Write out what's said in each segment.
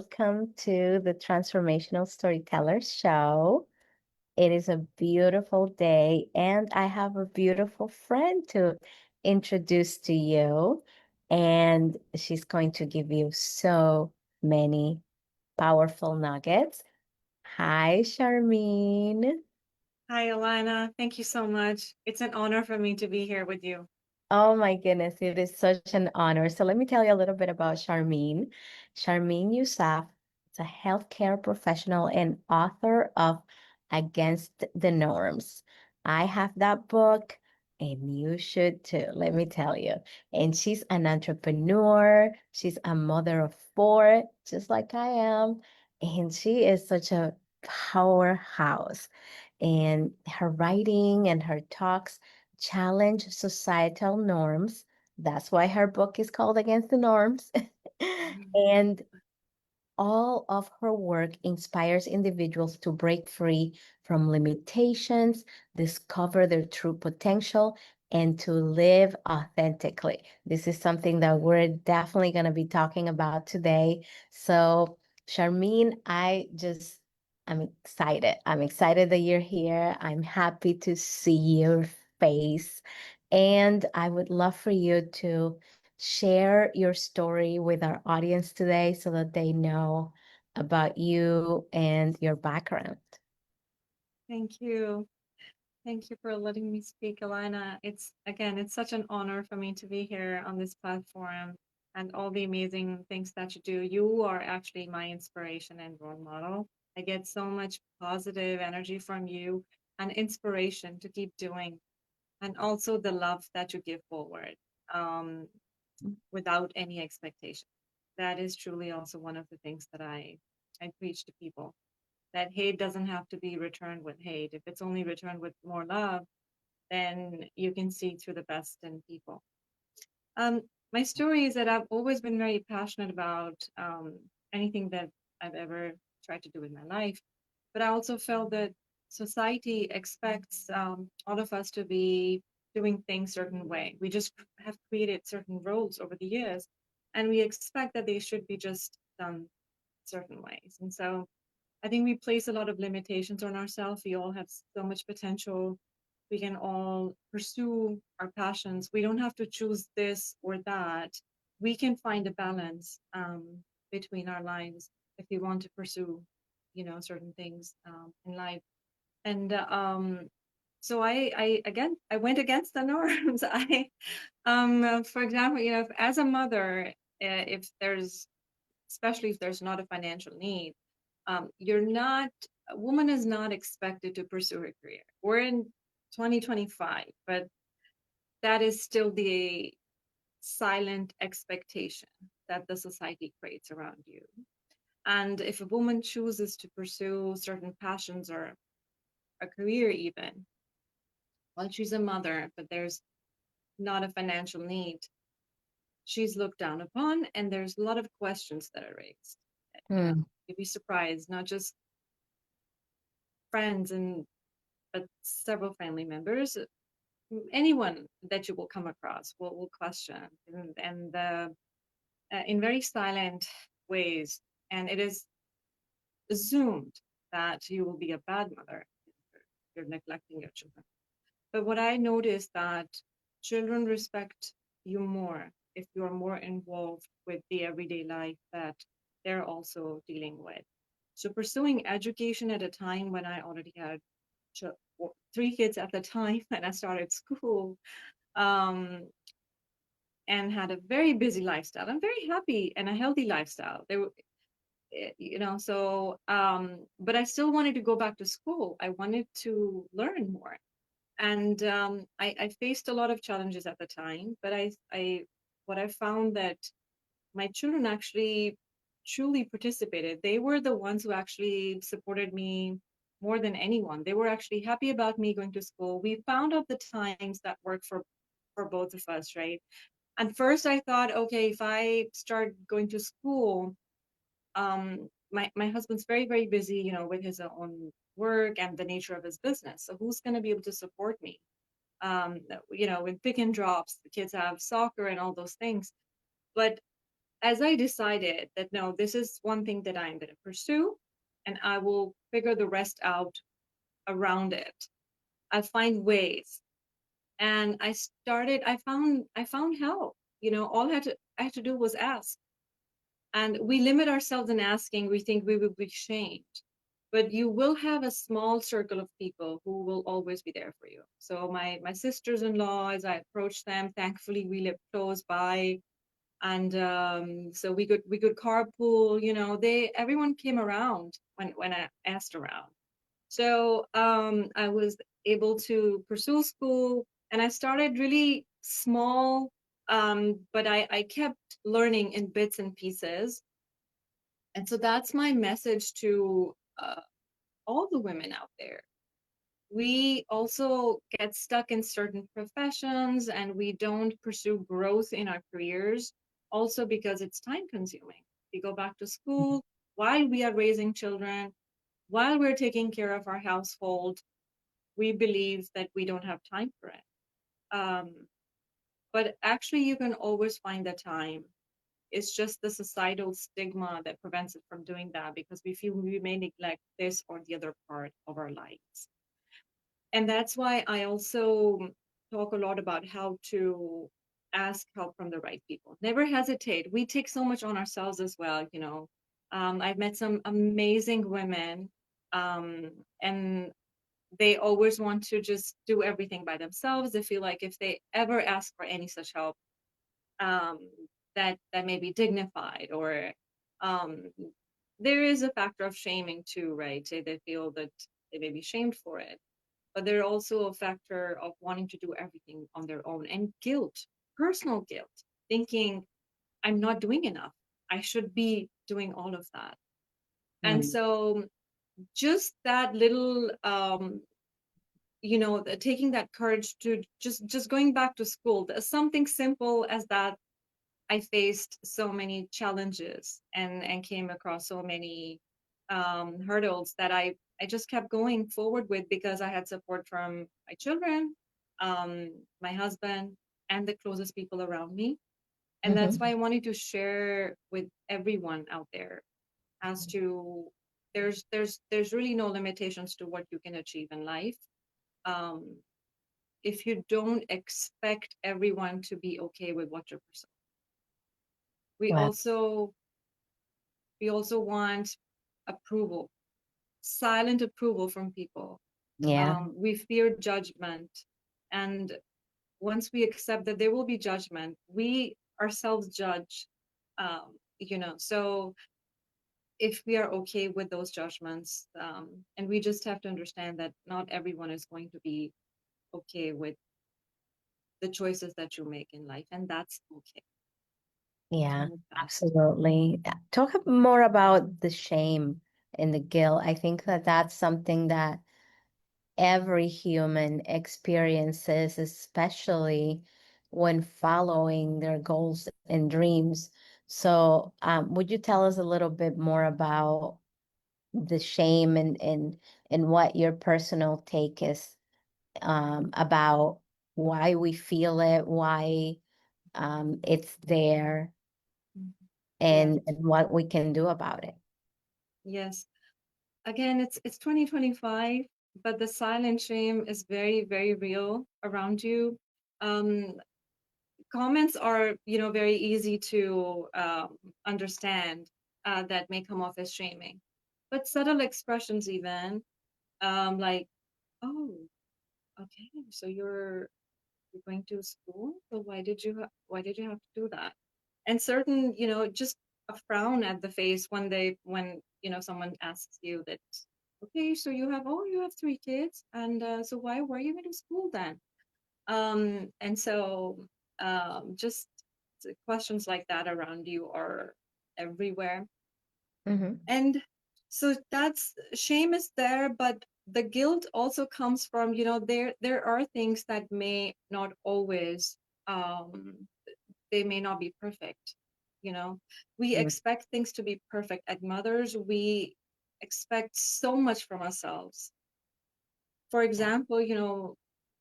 welcome to the Transformational Storytellers show. It is a beautiful day, and I have a beautiful friend to introduce to you. And she's going to give you so many powerful nuggets. Hi, Sharmeen. Hi, Alana. Thank you so much. It's an honor for me to be here with you. Oh my goodness, it is such an honor. So let me tell you a little bit about Sharmeen. Sharmeen Yousaf is a healthcare professional and author of Against the Norms. I have that book and you should too, let me tell you. And she's an entrepreneur. She's a mother of four, just like I am. And she is such a powerhouse. And her writing and her talks challenge societal norms. That's why her book is called Against the Norms. Mhm. And all of her work inspires individuals to break free from limitations, discover their true potential, and to live authentically. This is something that we're definitely going to be talking about today. So, Charmene, I'm excited. I'm excited that you're here. I'm happy to see your face. And I would love for you to share your story with our audience today so that they know about you and your background. Thank you. Thank you for letting me speak, Alana. It's such an honor for me to be here on this platform and all the amazing things that you do. You are actually my inspiration and role model. I get so much positive energy from you and inspiration to keep doing, and also the love that you give forward um, without any expectation. That is truly also one of the things that I preach to people, that hate doesn't have to be returned with hate. If it's only returned with more love, then you can see through the best in people. Um, my story is that I've always been very passionate about anything that I've ever tried to do in my life. But I also felt that society expects all of us to be doing things certain way. We just have created certain roles over the years, and we expect that they should be just done certain ways. And so I think we place a lot of limitations on ourselves. We all have so much potential. We can all pursue our passions. We don't have to choose this or that. We can find a balance between our lives if we want to pursue, certain things in life. And so I went against the norms. For example, as a mother, if there's especially if there's not a financial need, a woman is not expected to pursue a career. We're in 2025, but that is still the silent expectation that the society creates around you. And if a woman chooses to pursue certain passions or a career, even while she's a mother, but there's not a financial need, she's looked down upon, and there's a lot of questions that are raised. Hmm. You'd be surprised, not just friends and but several family members, anyone that you will come across will question, and in very silent ways. And it is assumed that you will be a bad mother if you're neglecting your children. But what I noticed that children respect you more if you're more involved with the everyday life that they're also dealing with. So pursuing education at a time when I already had three kids at the time when I started school, um, and had a very busy lifestyle. I'm very happy and a healthy lifestyle. They were, but I still wanted to go back to school. I wanted to learn more. And I faced a lot of challenges at the time, but what I found that my children actually truly participated. They were the ones who actually supported me more than anyone. They were actually happy about me going to school. We found out the times that work for both of us, right? And first I thought, okay, if I start going to school, my husband's very, very busy, with his own work and the nature of his business. So who's going to be able to support me? With pick and drops, the kids have soccer and all those things. But as I decided that no, this is one thing that I'm going to pursue, and I will figure the rest out around it. I'll find ways. And I found help. All I had to do was ask. And we limit ourselves in asking, we think we will be shamed. But you will have a small circle of people who will always be there for you. So my sisters-in-law, as I approached them, thankfully we live close by, and so we could carpool. They everyone came around when I asked around. So I was able to pursue school, and I started really small, but I kept learning in bits and pieces. And so that's my message to all the women out there. We also get stuck in certain professions and we don't pursue growth in our careers, also because it's time consuming. We go back to school while we are raising children, while we're taking care of our household. We believe that we don't have time for it. Um, but actually, you can always find the time. It's just the societal stigma that prevents it from doing that because we feel we may neglect this or the other part of our lives. And that's why I also talk a lot about how to ask help from the right people. Never hesitate. We take so much on ourselves as well. I've met some amazing women, um, and they always want to just do everything by themselves. They feel like if they ever ask for any such help, um, that may be dignified, or um, there is a factor of shaming too, right? They feel that they may be shamed for it, but there's also a factor of wanting to do everything on their own, and guilt, personal guilt, thinking I'm not doing enough. I should be doing all of that. And Mm. so just that little taking that courage to just going back to school, something simple as that. I faced so many challenges and came across so many hurdles that I just kept going forward with because I had support from my children, my husband, and the closest people around me. And that's why Mhm. I wanted to share with everyone out there as to there's really no limitations to what you can achieve in life. Um, if you don't expect everyone to be okay with what you're pursuing. We Wow. also we also want approval, silent approval from people. Yeah. We fear judgment. And once we accept that there will be judgment, we ourselves judge. So if we are okay with those judgments, and we just have to understand that not everyone is going to be okay with the choices that you make in life, and that's okay. Yeah, And with that, absolutely. Talk more about the shame and the guilt. I think that that's something that every human experiences, especially when following their goals and dreams. So, would you tell us a little bit more about the shame and what your personal take is about why we feel it, why it's there, mhm. Yes, and what we can do about it? yes. Again, it's 2025, but the silent shame is very, very real around you. Um, Comments are, very easy to understand, that may come off as shaming, but subtle expressions even, like, oh, okay, so you're going to school, so why did you have to do that? And certain, just a frown at the face when someone asks you that, okay, so you have three kids, and so why were you going to school then? And so just questions like that around you are everywhere. Hmm. And so that's shame is there, but the guilt also comes from, there are things that may not always, um they may not be perfect. you know we expect things to be perfect. As mothers, we expect so much from ourselves. For example,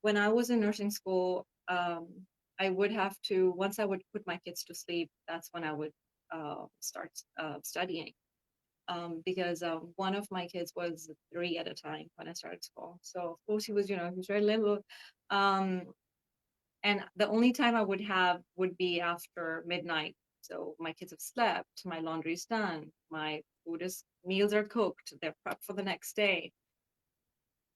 when I was in nursing school, I would have to, once I would put my kids to sleep, that's when I would start studying. Because one of my kids was 3 at a time when I started school. So of course he was, he was very little. Um, and the only time I would have would be after midnight. So my kids have slept, my laundry's done, my meals are cooked, they're prepped for the next day.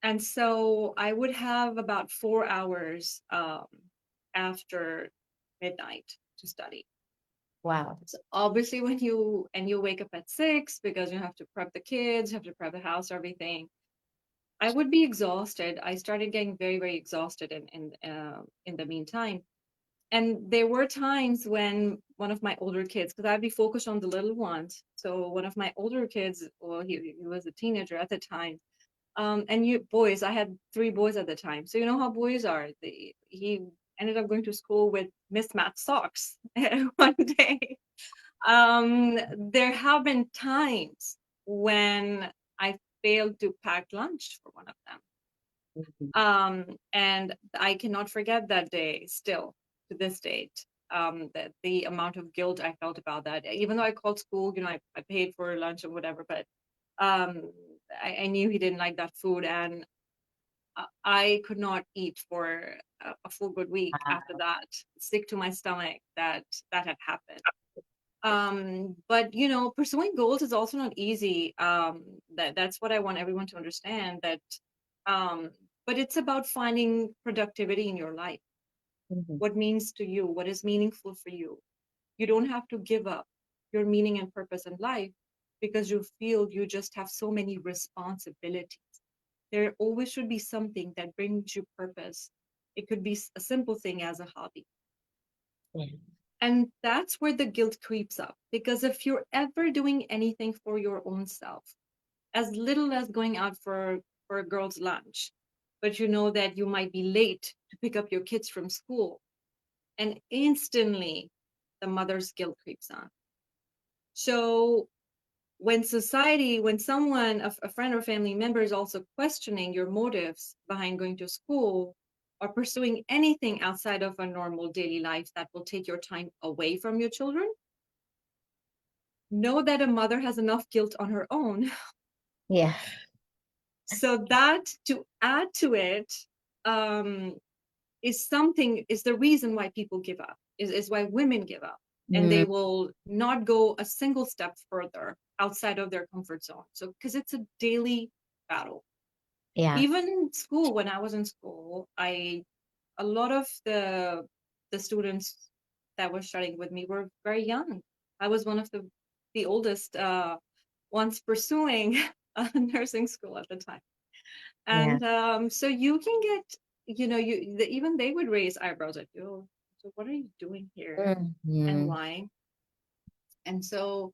And so I would have about 4 hours after midnight to study. Wow. So obviously when you wake up at 6 because you have to prep the kids, you have to prep the house, everything. I would be exhausted. I started getting very, very exhausted in the meantime. And there were times when one of my older kids, because I'd be focused on the little ones. So one of my older kids, well, he was a teenager at the time. And you boys, I had 3 boys at the time. So you know how boys are. He ended up going to school with mismatched socks one day. There have been times when I failed to pack lunch for one of them. Mhm. And I cannot forget that day still to this date. That the amount of guilt I felt about that, even though I called school, I paid for lunch or whatever, but um, I knew he didn't like that food, and I could not eat for a full good week after Wow. that, sick to my stomach that had happened. But pursuing goals is also not easy. That's what I want everyone to understand, that um but it's about finding productivity in your life, Mhm. what means to you, what is meaningful for you. You don't have to give up your meaning and purpose in life because you feel you just have so many responsibilities. There always should be something that brings you purpose. It could be a simple thing as a hobby. Yeah. And that's where the guilt creeps up. Because if you're ever doing anything for your own self, as little as going out for a girl's lunch, but you know that you might be late to pick up your kids from school, and instantly the mother's guilt creeps on. So when someone, a friend or family member, is also questioning your motives behind going to school or pursuing anything outside of a normal daily life that will take your time away from your children, know that a mother has enough guilt on her own. Yeah. So that, to add to it, um, is the reason why people give up, is why women give up, and they Mm, will not go a single step further outside of their comfort zone. So because it's a daily battle. yeah. Even in school, when I was in school, a lot of the students that were studying with me were very young. I was one of the oldest ones pursuing nursing school at the time. Yeah. And so you can get, even they would raise eyebrows at you. So what are you doing here and Mhm. why? And so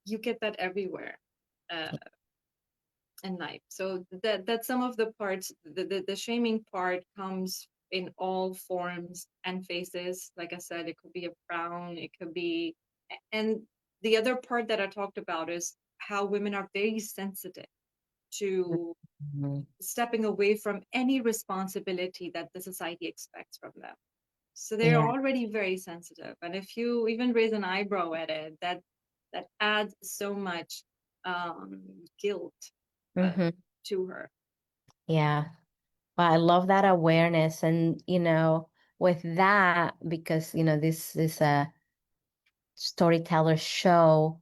you get that everywhere uh, in life. So that's some of the parts. The shaming part comes in all forms and faces. Like I said, it could be a frown, it could be, and the other part that I talked about is how women are very sensitive to Mhm. stepping away from any responsibility that the society expects from them. So they're Yeah. already very sensitive. And if you even raise an eyebrow at it, that adds so much um, guilt uh, Hmm. to her. Yeah. Well, I love that awareness. And, with that, because, this is a storyteller show,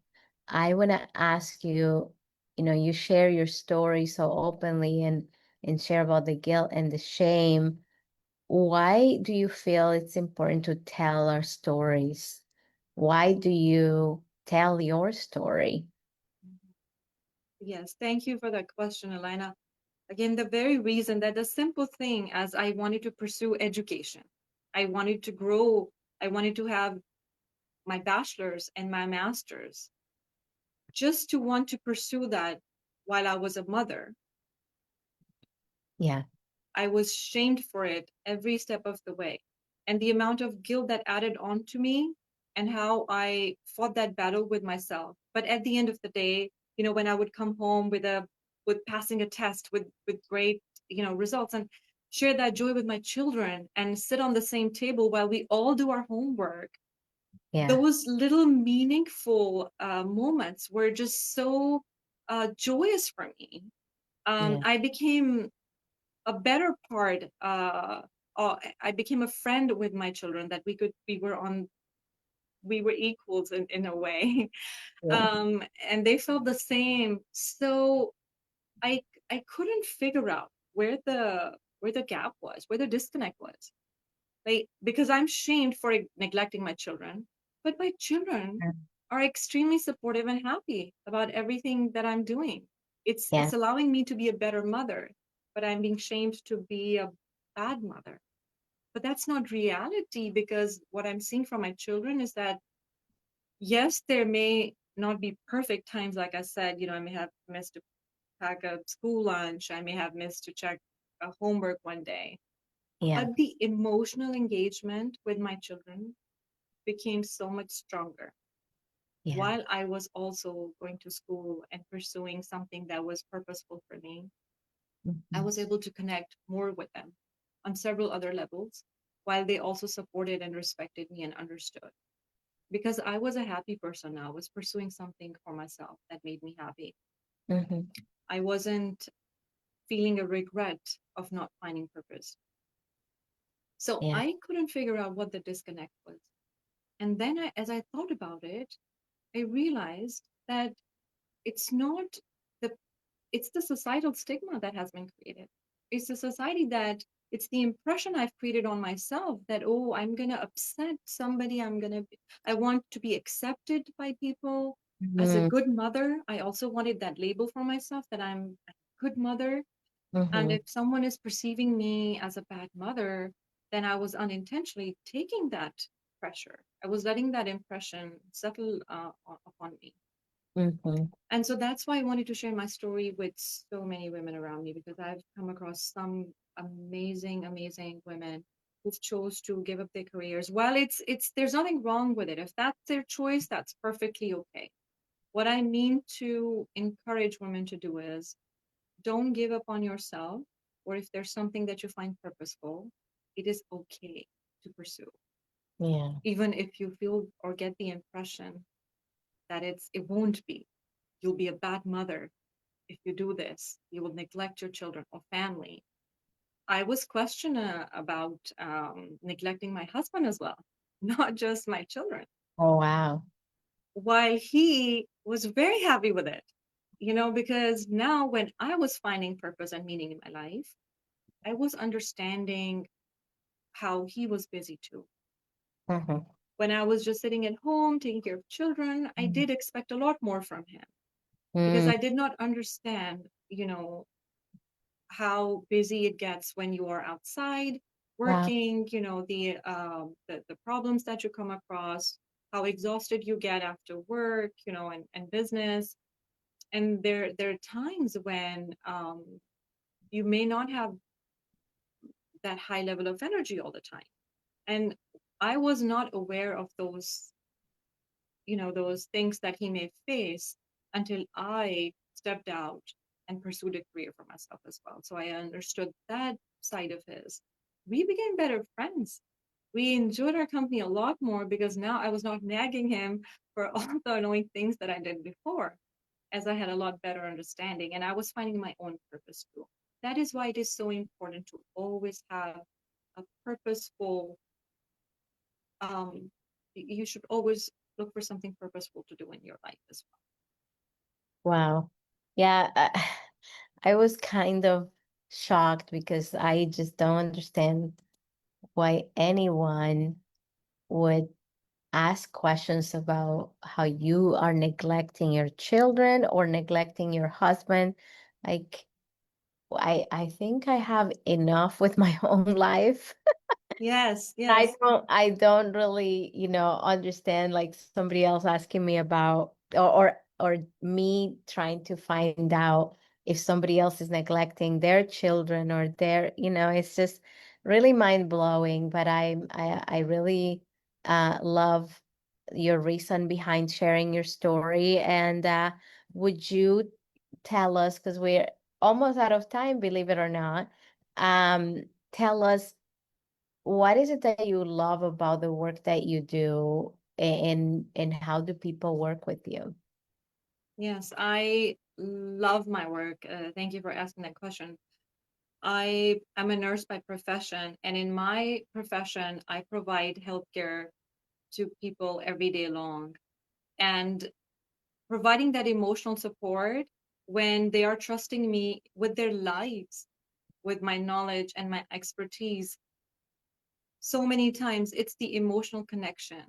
I want to ask you, you share your story so openly and share about the guilt and the shame. Why do you feel it's important to tell our stories? Why do you tell your story? Yes, thank you for that question, Elena. Again, the very reason that the simple thing as I wanted to pursue education, I wanted to grow, I wanted to have my bachelor's and my master's, just to want to pursue that while I was a mother. Yeah. I was shamed for it every step of the way. And the amount of guilt that added on to me, and how I fought that battle with myself. But at the end of the day, when I would come home with passing a test with great, results, and share that joy with my children and sit on the same table while we all do our homework, Yeah. those little meaningful moments were just so joyous for me. Yeah. I became a better part. I became a friend with my children, that we were equals in a way. Yeah. And they felt the same. So I I couldn't figure out where the gap was, where the disconnect was. Like, because I'm shamed for neglecting my children, but my children are extremely supportive and happy about everything that I'm doing. Yeah. It's allowing me to be a better mother, but I'm being shamed to be a bad mother. But that's not reality, because what I'm seeing from my children is that, yes, there may not be perfect times. Like I said, I may have missed to pack a school lunch. I may have missed to check a homework one day. Yeah. But the emotional engagement with my children became so much stronger Yeah. while I was also going to school and pursuing something that was purposeful for me. I Mhm. was able to connect more with them on several other levels, while they also supported and respected me and understood. Because I was a happy person now, I was pursuing something for myself that made me happy. Mhm. I wasn't feeling a regret of not finding purpose. So Yeah. I couldn't figure out what the disconnect was. And then as I thought about it, I realized that it's not the it's the societal stigma that has been created. It's the society that it's the impression I've created on myself that, oh, I'm gonna upset somebody. I want to be accepted by people as a Mhm. good mother. I also wanted that label for myself, that I'm a good mother. And Mhm. if someone is perceiving me as a bad mother, then I was unintentionally taking that pressure. I was letting that impression settle upon me. Mhm. And so that's why I wanted to share my story with so many women around me, because I've come across some amazing, amazing women who've chose to give up their careers. While there's nothing wrong with it. If that's their choice, that's perfectly okay. What I mean to encourage women to do is, don't give up on yourself, or if there's something that you find purposeful, it is okay to pursue. Yeah. Even if you feel or get the impression that it won't be. You'll be a bad mother if you do this. You will neglect your children or family. I was questioned about neglecting my husband as well, not just my children, Oh, wow. while he was very happy with it. Because now when I was finding purpose and meaning in my life, I was understanding how he was busy too. Mhm. When I was just sitting at home taking care of children, I did expect a lot more from him, because Mm. I did not understand, how busy it gets when you are outside Wow. working, the problems that you come across, how exhausted you get after work, and business. And there are times when you may not have that high level of energy all the time. And I was not aware of those things that he may face until I stepped out and pursued a career for myself as well. So I understood that side of his. We became better friends. We enjoyed our company a lot more, because now I was not nagging him for all the annoying things that I did before, as I had a lot better understanding and I was finding my own purpose too. That is why it is so important to always have a purposeful, um, you should always look for something purposeful to do in your life as Wow. Yeah. I was kind of shocked because I just don't understand why anyone would ask questions about how you are neglecting your children or neglecting your husband. Like, I think I have enough with my own life. Yes, I yes. don't really, understand like somebody else asking me about or me trying to find out if somebody else is neglecting their children or it's just really mind blowing. But I really love your reason behind sharing your story. And would you tell us, because we're almost out of time, believe it or not, tell us what is it that you love about the work that you do? and how do people work with you? Yes, I love my work. Thank you for asking that question. I am a nurse by profession, and in my profession, I provide healthcare to people every day long. And providing that emotional support when they are trusting me with their lives, with my knowledge and my expertise, so many times it's the emotional connection,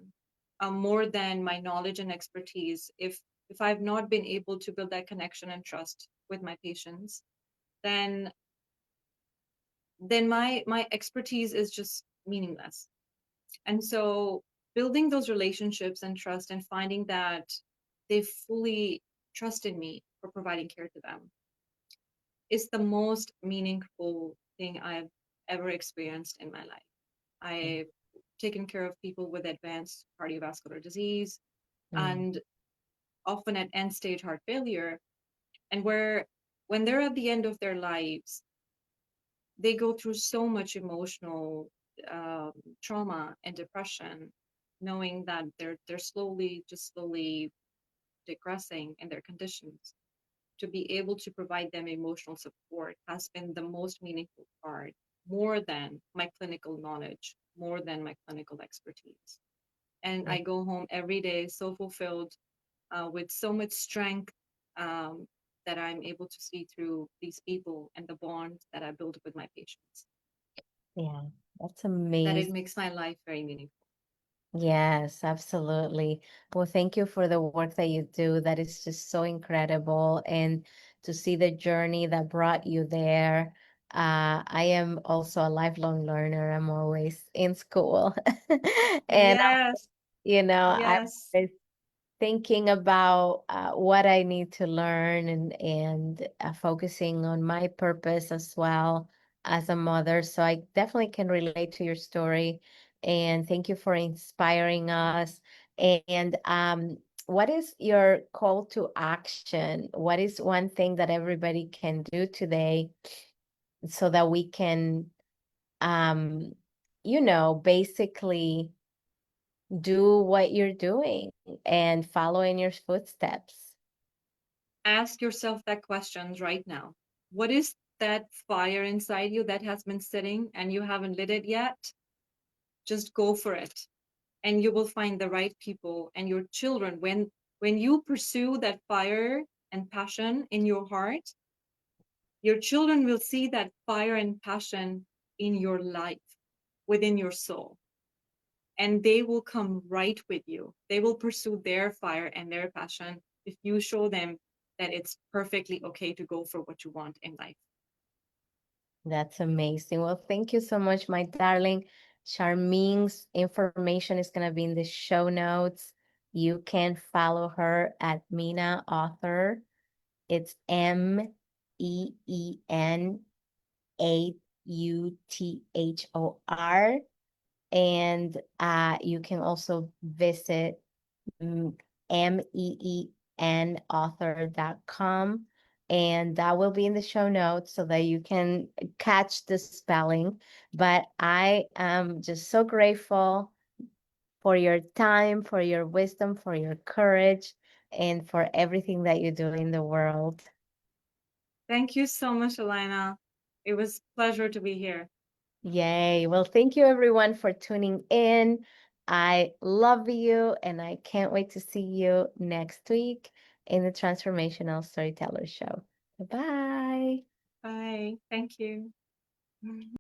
more than my knowledge and expertise. If I've not been able to build that connection and trust with my patients, then my expertise is just meaningless. And so building those relationships and trust and finding that they fully trusted me for providing care to them is the most meaningful thing I've ever experienced in my life. I've taken care of people with advanced cardiovascular disease Mm, and often at end stage heart failure, and where when they're at the end of their lives, they go through so much emotional um, trauma and depression, knowing that they're slowly digressing in their conditions. To be able to provide them emotional support has been the most meaningful part, more than my clinical knowledge, more than my clinical expertise. And yeah, I go home every day so fulfilled, with so much strength, um, that I'm able to see through these people and the bonds that I build with my patients, yeah, that's that it amazing. makes my life very meaningful. Yes, absolutely. Well, thank you for the work that you do. That is just so incredible. And to see the journey that brought you there. I am also a lifelong learner. I'm always in school. And Yes, I'm yes. always thinking about what I need to learn and focusing on my purpose as well as a mother. So I definitely can relate to your story. And thank you for inspiring us. And what is your call to action? What is one thing that everybody can do today so that we can, um, basically do what you're doing and follow in your footsteps? Ask yourself that questions right now. What is that fire inside you that has been sitting and you haven't lit it yet? Just go for it, and you will find the right people and your children. When you pursue that fire and passion in your heart, your children will see that fire and passion in your life, within your soul, and they will come right with you. They will pursue their fire and their passion if you show them that it's perfectly okay to go for what you want in life. That's amazing. Well, thank you so much, my darling. Charmeen's information is going to be in the show notes. You can follow her at Mina Author. It's MEEN AUTHOR. And you can also visit MEENauthor.com. And that will be in the show notes so that you can catch the spelling. But I am just so grateful for your time, for your wisdom, for your courage, and for everything that you do in the world. Thank you so much, Elena. It was a pleasure to be here. Yay. Well, thank you everyone for tuning in. I love you and I can't wait to see you next week in the Transformational Storyteller Show. Bye. Bye. Thank you.